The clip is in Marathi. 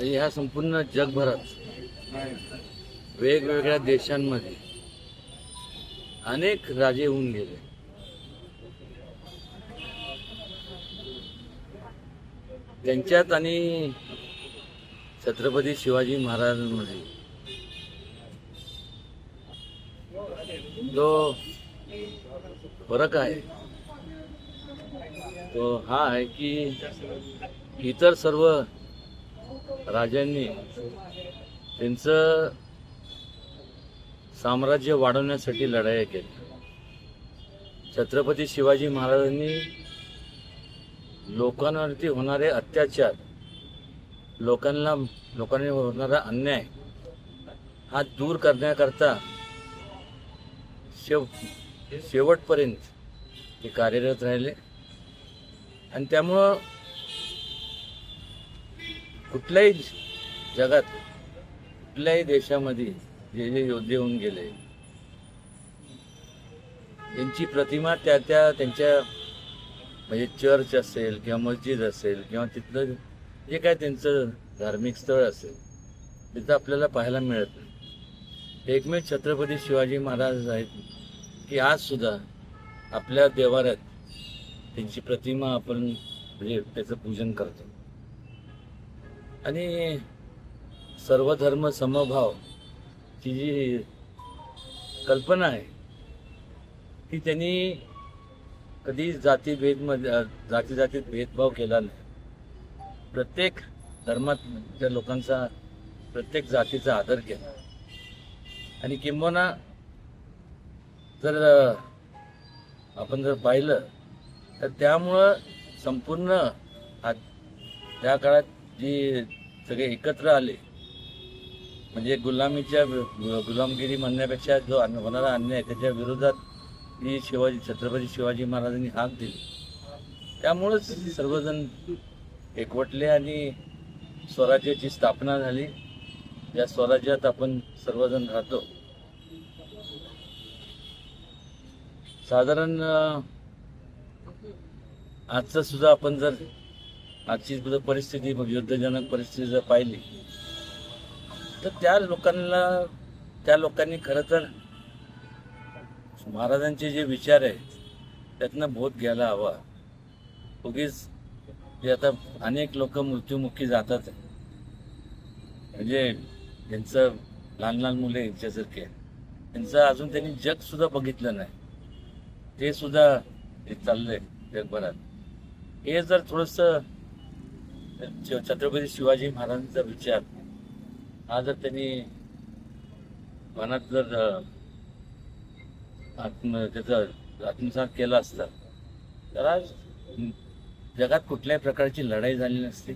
ह्या संपूर्ण जगभरात वेगवेगळ्या देशांमध्ये अनेक राजे होऊन गेले. त्यांच्यात आणि छत्रपती शिवाजी महाराजांमध्ये जो फरक आहे तो हा आहे की इतर सर्व राजांनी त्यांचं साम्राज्य वाढवण्यासाठी लढाया केल्या. छत्रपती शिवाजी महाराजांनी लोकांवरती होणारे अत्याचार, लोकांनी होणारा अन्याय हा दूर करण्याकरता शेवटपर्यंत ते कार्यरत राहिले. आणि त्यामुळं कुठल्याही जगात, कुठल्याही देशामध्ये जे जे योद्धे होऊन गेले त्यांची प्रतिमा त्यांच्या म्हणजे चर्च असेल किंवा मस्जिद असेल किंवा तिथलं जे काय त्यांचं धार्मिक स्थळ असेल तिथं आपल्याला पाहायला मिळत नाही. एकमेव छत्रपती शिवाजी महाराज आहेत की आज सुद्धा आपल्या देवाऱ्यात त्यांची प्रतिमा आपण म्हणजे त्याचं पूजन करतो. आणि सर्वधर्म समभाव ची जी कल्पना आहे ती त्यांनी कधी जातीत भेदभाव केला नाही. प्रत्येक धर्मातल्या लोकांचा, प्रत्येक जातीचा आदर केला. आणि किंबहुना जर आपण जर पाहिलं तर त्यामुळं संपूर्ण त्या काळात जी सगळे एकत्र आले म्हणजे गुलामगिरी म्हणण्यापेक्षा जो होणारा अन्याय त्याच्या विरोधात ही छत्रपती शिवाजी महाराजांनी हाक दिली. त्यामुळंच सर्वजण एकवटले आणि स्वराज्याची स्थापना झाली. या स्वराज्यात आपण सर्वजण राहतो. साधारण आजचं सुद्धा आपण जर आजची सुद्धा परिस्थिती युद्धजनक परिस्थिती जर पाहिली तर त्या लोकांनी खरं तर महाराजांचे जे विचार आहेत त्यातनं बोध घ्यायला हवा. उगीच जे आता अनेक लोक मृत्युमुखी जातात म्हणजे त्यांचं लहान मुले यांच्यासारखे त्यांचं अजून त्यांनी जग सुद्धा बघितलं नाही. ते सुद्धा चाललंय जगभरात. हे जर थोडंसं छत्रपती शिवाजी महाराजांचा विचार हा जर त्यांनी मनात जर त्याचा आत्मसात केला असता तर आज जगात कुठल्याही प्रकारची लढाई झाली नसती.